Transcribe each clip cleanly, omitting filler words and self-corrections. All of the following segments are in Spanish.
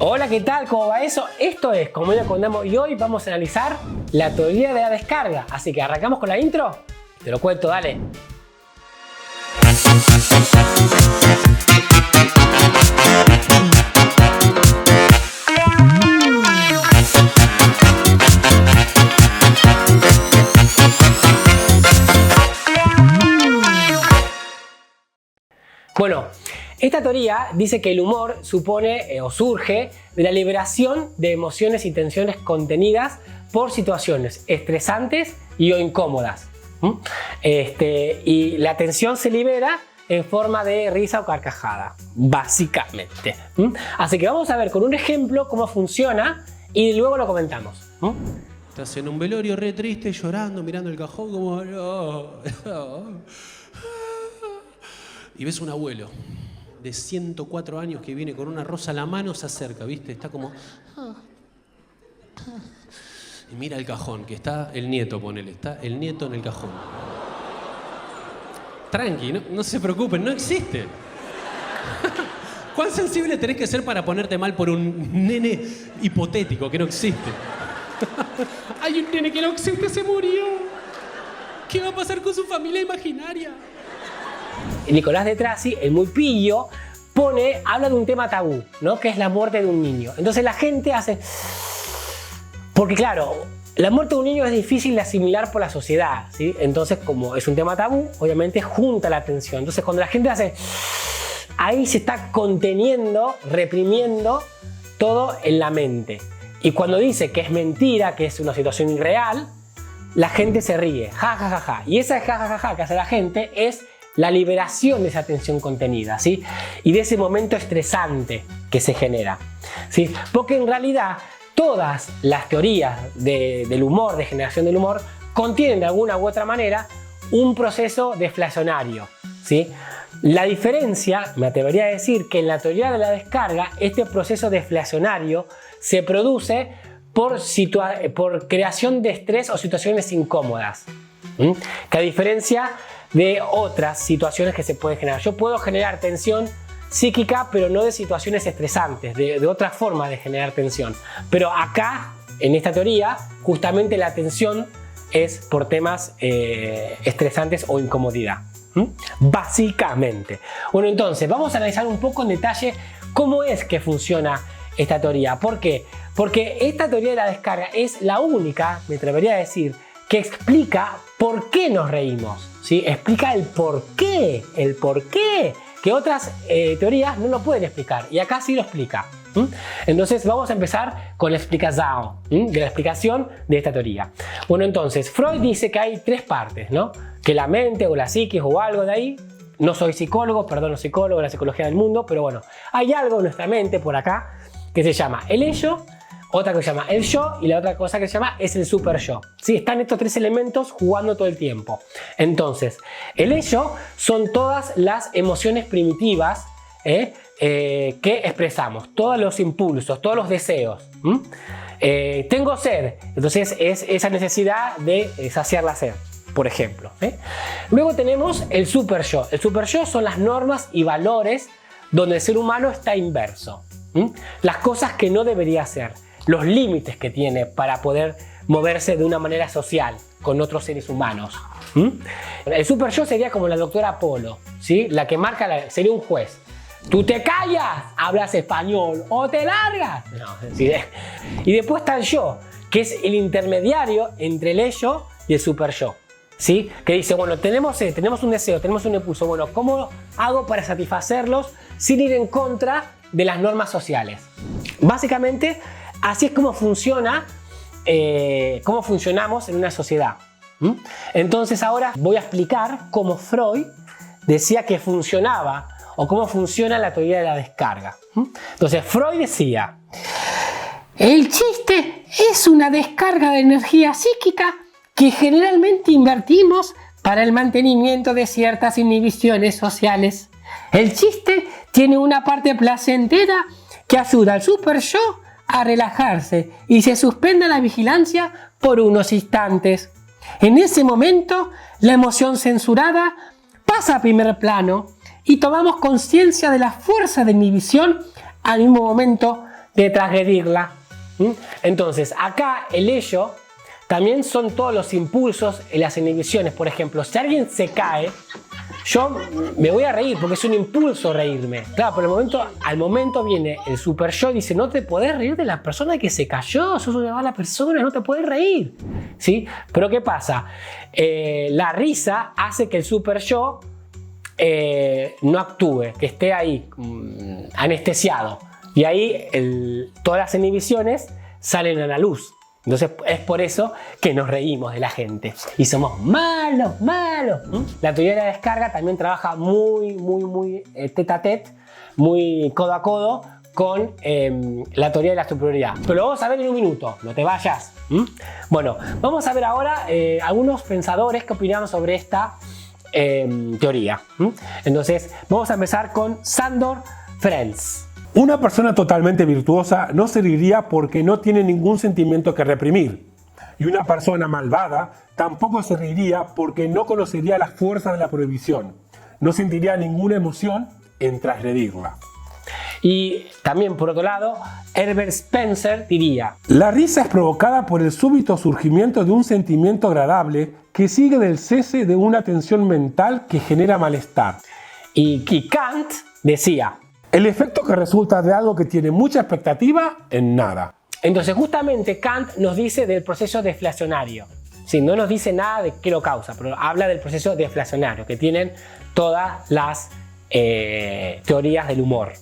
Hola, ¿qué tal? ¿Cómo va eso? Esto es Comedia con Damo y hoy vamos a analizar la teoría de la descarga. Así que arrancamos con la intro. Te lo cuento, dale. Bueno, esta teoría dice que el humor supone o surge de la liberación de emociones y tensiones contenidas por situaciones estresantes y o incómodas. Y la tensión se libera en forma de risa o carcajada, básicamente. Así que vamos a ver con un ejemplo cómo funciona y luego lo comentamos. Estás en un velorio re triste, llorando, mirando el cajón como... Y ves un abuelo de 104 años que viene con una rosa a la mano, se acerca, ¿viste? Está como... Y mira el cajón, que está el nieto, ponele. Está el nieto en el cajón. Tranqui, no se preocupen, no existe. ¿Cuán sensible tenés que ser para ponerte mal por un nene hipotético que no existe? Hay un nene que no existe, se murió. ¿Qué va a pasar con su familia imaginaria? Nicolás de Trasi, el muy pillo, habla de un tema tabú, ¿no? Que es la muerte de un niño. Entonces la gente hace... Porque claro, la muerte de un niño es difícil de asimilar por la sociedad, ¿sí? Entonces, como es un tema tabú, obviamente junta la atención. Entonces cuando la gente hace... Ahí se está conteniendo, reprimiendo todo en la mente. Y cuando dice que es mentira, que es una situación irreal, la gente se ríe, ja, ja, ja, ja. Y esa ja, ja, ja, ja que hace la gente es la liberación de esa tensión contenida, ¿sí? Y de ese momento estresante que se genera, ¿sí? Porque en realidad todas las teorías del humor, de generación del humor, contienen de alguna u otra manera un proceso deflacionario, ¿sí? La diferencia, me atrevería a decir que en la teoría de la descarga, este proceso deflacionario se produce por creación de estrés o situaciones incómodas, que a diferencia de otras situaciones que se pueden generar. Yo puedo generar tensión psíquica, pero no de situaciones estresantes, de otra forma de generar tensión. Pero acá, en esta teoría, justamente la tensión es por temas estresantes o incomodidad. Básicamente. Bueno, entonces, vamos a analizar un poco en detalle cómo es que funciona esta teoría. ¿Por qué? Porque esta teoría de la descarga es la única, me atrevería a decir, que explica por qué nos reímos, ¿sí? Explica el por qué, que otras teorías no lo pueden explicar, y acá sí lo explica. Entonces vamos a empezar con la explicación, de la explicación de esta teoría. Bueno, entonces, Freud dice que hay tres partes, ¿no? Que la mente o la psiquis o algo de ahí, no soy psicólogo, perdón, no psicólogo, la psicología del mundo, pero bueno, hay algo en nuestra mente por acá que se llama el ello, otra que se llama el yo y la otra cosa que se llama es el super yo. ¿Sí? Están estos tres elementos jugando todo el tiempo. Entonces, el ello son todas las emociones primitivas que expresamos, todos los impulsos, todos los deseos. Tengo sed, entonces es esa necesidad de saciar la sed, por ejemplo. Luego tenemos el super yo. El super yo son las normas y valores donde el ser humano está inverso. Las cosas que no debería hacer, los límites que tiene para poder moverse de una manera social con otros seres humanos. El super yo sería como la doctora Polo, ¿sí? La que marca, sería un juez. Tú te callas, hablas español o te largas. No, ¿sí? Y después está el yo, que es el intermediario entre el ello y el super yo, ¿sí? Que dice, bueno, tenemos un deseo, tenemos un impulso, bueno, ¿cómo hago para satisfacerlos sin ir en contra de las normas sociales? Básicamente, así es como funciona, cómo funcionamos en una sociedad. Entonces ahora voy a explicar cómo Freud decía que funcionaba o cómo funciona la teoría de la descarga. Entonces Freud decía: el chiste es una descarga de energía psíquica que generalmente invertimos para el mantenimiento de ciertas inhibiciones sociales. El chiste tiene una parte placentera que ayuda al super yo a relajarse y se suspende la vigilancia por unos instantes. En ese momento, la emoción censurada pasa a primer plano y tomamos conciencia de la fuerza de inhibición al mismo momento de transgredirla. Entonces, acá el ello también son todos los impulsos y las inhibiciones. Por ejemplo, si alguien se cae, yo me voy a reír porque es un impulso reírme. Claro, pero al momento viene el super yo y dice, no te podés reír de la persona que se cayó, sos una mala persona, no te podés reír. ¿Sí? Pero ¿qué pasa? La risa hace que el super yo no actúe, que esté ahí anestesiado. Y ahí todas las inhibiciones salen a la luz. Entonces es por eso que nos reímos de la gente y somos malos. La teoría de la descarga también trabaja muy tete a tete, muy codo a codo con la teoría de la superioridad. Pero lo vamos a ver en un minuto, no te vayas. Bueno, vamos a ver ahora algunos pensadores que opinaron sobre esta teoría. Entonces vamos a empezar con Sándor Friends. Una persona totalmente virtuosa no se reiría porque no tiene ningún sentimiento que reprimir. Y una persona malvada tampoco se reiría porque no conocería las fuerzas de la prohibición. No sentiría ninguna emoción en transgredirla. Y también, por otro lado, Herbert Spencer diría: la risa es provocada por el súbito surgimiento de un sentimiento agradable que sigue del cese de una tensión mental que genera malestar. Y Kant decía: el efecto que resulta de algo que tiene mucha expectativa en nada. Entonces, justamente Kant nos dice del proceso deflacionario. Sí, no nos dice nada de qué lo causa, pero habla del proceso deflacionario que tienen todas las teorías del humor.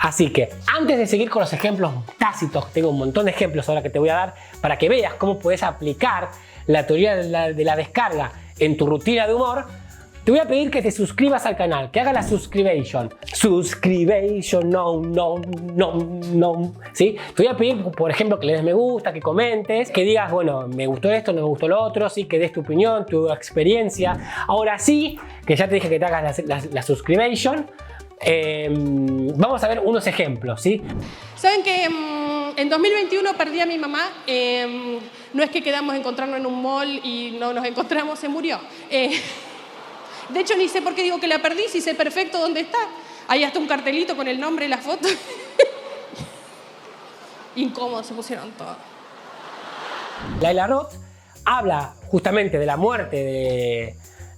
Así que, antes de seguir con los ejemplos tácitos, tengo un montón de ejemplos ahora que te voy a dar para que veas cómo puedes aplicar la teoría de la descarga en tu rutina de humor. Te voy a pedir que te suscribas al canal, que hagas la subscription. No. ¿Sí? Te voy a pedir, por ejemplo, que le des me gusta, que comentes, que digas, bueno, me gustó esto, no me gustó lo otro, ¿sí? Que des tu opinión, tu experiencia. Ahora sí, que ya te dije que te hagas la subscription, vamos a ver unos ejemplos, ¿sí? ¿Saben que en 2021 perdí a mi mamá? No es que quedamos a encontrarnos en un mall y no nos encontramos, se murió. De hecho, ni sé por qué digo que la perdí, si sé perfecto dónde está. Hay hasta un cartelito con el nombre y la foto. Incómodos se pusieron todos. Layla Roth habla justamente de la muerte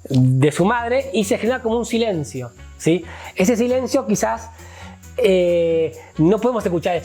de su madre y se genera como un silencio, ¿sí? Ese silencio quizás no podemos escuchar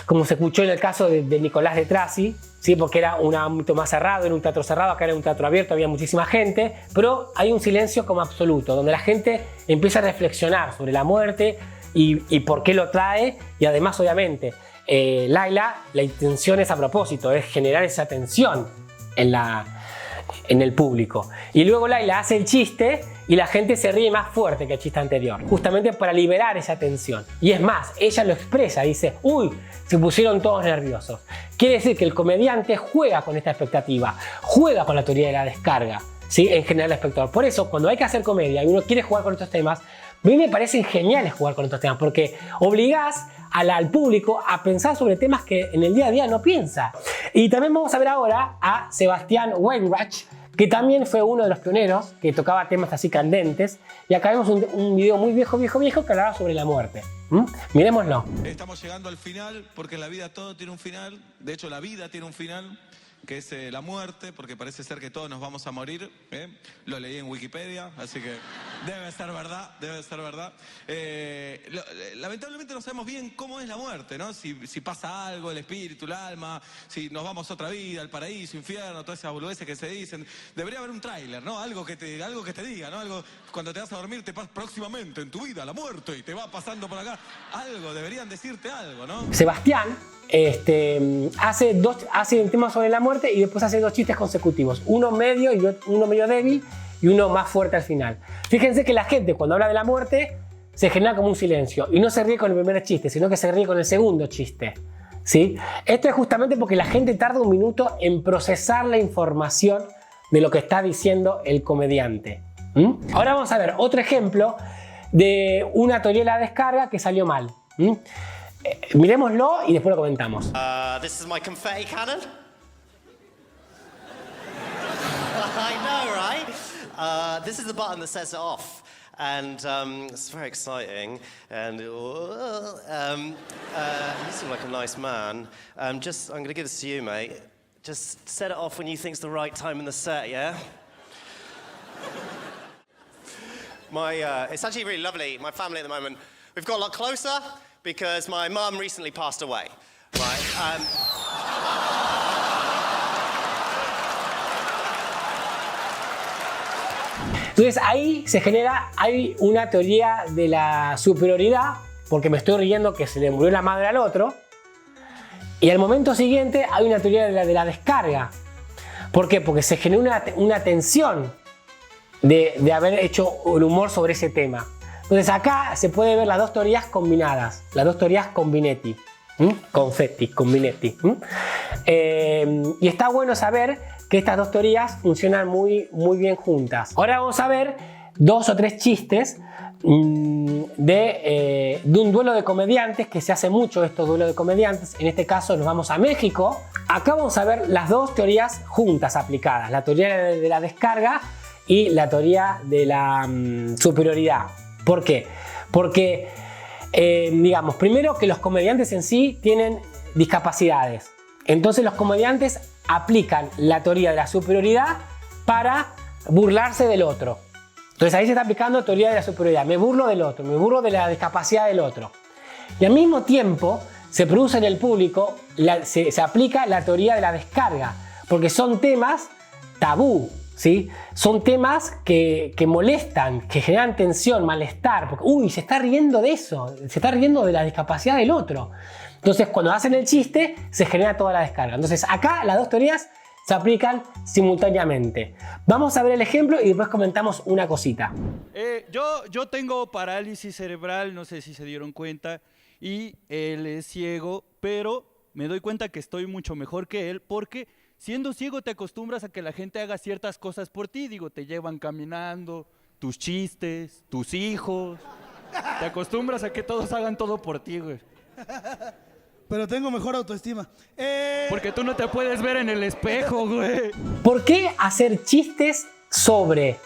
como se escuchó en el caso de Nicolás de Trasi, ¿sí? Porque era un ámbito más cerrado, era un teatro cerrado, acá era un teatro abierto, había muchísima gente, pero hay un silencio como absoluto, donde la gente empieza a reflexionar sobre la muerte y por qué lo trae, y además obviamente Layla, la intención es a propósito, es generar esa tensión en el público. Y luego Layla hace el chiste y la gente se ríe más fuerte que el chiste anterior, justamente para liberar esa tensión. Y es más, ella lo expresa, dice, uy, se pusieron todos nerviosos. Quiere decir que el comediante juega con esta expectativa, juega con la teoría de la descarga, ¿sí? En general al espectador. Por eso, cuando hay que hacer comedia y uno quiere jugar con estos temas, a mí me parecen geniales jugar con estos temas, porque obligás al público a pensar sobre temas que en el día a día no piensa. Y también vamos a ver ahora a Sebastián Weinreich, que también fue uno de los pioneros que tocaba temas así candentes. Y acá vemos un video muy viejo que hablaba sobre la muerte. Miremoslo. Estamos llegando al final, porque en la vida todo tiene un final. De hecho, la vida tiene un final, que es la muerte, porque parece ser que todos nos vamos a morir. Lo leí en Wikipedia, así que debe ser verdad, debe ser verdad. Lamentablemente no sabemos bien cómo es la muerte, ¿no? Si pasa algo, el espíritu, el alma, si nos vamos a otra vida, al paraíso, infierno, todas esas boludeces que se dicen. Debería haber un tráiler, ¿no? Algo que te diga, ¿no? Algo, cuando te vas a dormir, te pasa próximamente en tu vida la muerte y te va pasando por acá. Algo, deberían decirte algo, ¿no? Sebastián hace un tema sobre la muerte y después hace dos chistes consecutivos, uno medio débil y uno más fuerte al final. Fíjense que la gente cuando habla de la muerte se genera como un silencio y no se ríe con el primer chiste, sino que se ríe con el segundo chiste, ¿sí? Esto es justamente porque la gente tarda un minuto en procesar la información de lo que está diciendo el comediante. Ahora vamos a ver otro ejemplo de una teoría de la descarga que salió mal. Miremoslo y después lo comentamos. This is my confetti cannon. I know, right? This is the button that sets it off. And it's very exciting. And you seem like a nice man. I'm going to give this to you, mate. Just set it off when you think's the right time in the set, yeah? It's actually really lovely. My family at the moment, we've got a lot closer because my mum recently passed away. Right? Entonces ahí se genera, hay una teoría de la superioridad, porque me estoy riendo que se le murió la madre al otro, y al momento siguiente hay una teoría de la descarga. ¿Por qué? Porque se genera una tensión de haber hecho un humor sobre ese tema. Entonces acá se puede ver las dos teorías combinadas, las dos teorías combinetti, combinetti. Y está bueno saber que estas dos teorías funcionan muy bien juntas. Ahora vamos a ver 2 o 3 chistes de un duelo de comediantes, que se hace mucho estos duelos de comediantes. En este caso nos vamos a México. Acá vamos a ver las dos teorías juntas aplicadas, la teoría de la descarga y la teoría de la superioridad. ¿Por qué? Porque, digamos, primero que los comediantes en sí tienen discapacidades. Entonces los comediantes aplican la teoría de la superioridad para burlarse del otro. Entonces ahí se está aplicando teoría de la superioridad. Me burlo del otro, me burlo de la discapacidad del otro. Y al mismo tiempo se produce en el público, se aplica la teoría de la descarga, porque son temas tabú, ¿sí? Son temas que molestan, que generan tensión, malestar, porque uy, se está riendo de eso, se está riendo de la discapacidad del otro. Entonces cuando hacen el chiste se genera toda la descarga. Entonces acá las dos teorías se aplican simultáneamente. Vamos a ver el ejemplo y después comentamos una cosita. Yo tengo parálisis cerebral, no sé si se dieron cuenta, y él es ciego, pero me doy cuenta que estoy mucho mejor que él porque siendo ciego te acostumbras a que la gente haga ciertas cosas por ti. Digo, te llevan caminando, tus chistes, tus hijos. Te acostumbras a que todos hagan todo por ti, güey. Pero tengo mejor autoestima. Porque tú no te puedes ver en el espejo, güey. ¿Por qué hacer chistes sobre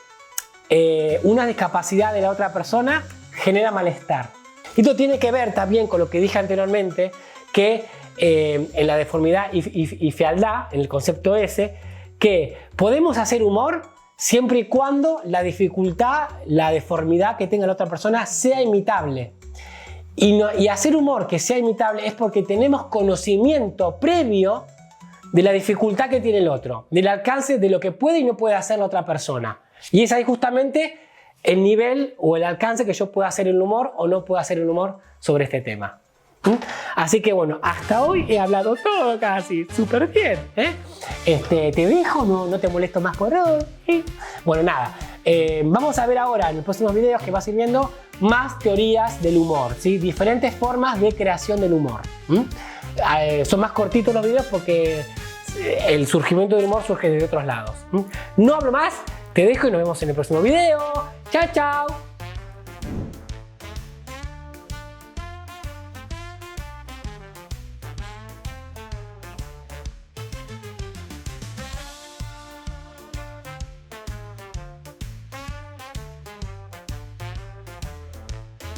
una discapacidad de la otra persona genera malestar? Esto tiene que ver también con lo que dije anteriormente, que en la deformidad y fealdad, en el concepto ese, que podemos hacer humor siempre y cuando la dificultad, la deformidad que tenga la otra persona sea imitable. Y hacer humor que sea imitable es porque tenemos conocimiento previo de la dificultad que tiene el otro, del alcance de lo que puede y no puede hacer la otra persona. Y es ahí justamente el nivel o el alcance que yo pueda hacer el humor o no pueda hacer el humor sobre este tema. Así que bueno, hasta hoy he hablado todo casi súper bien. Te dejo, no te molesto más por hoy. Bueno, nada. Vamos a ver ahora en los próximos videos que vas a ir viendo más teorías del humor, ¿sí? Diferentes formas de creación del humor. Son más cortitos los videos porque el surgimiento del humor surge de otros lados. No hablo más, te dejo y nos vemos en el próximo video. Chao, chao.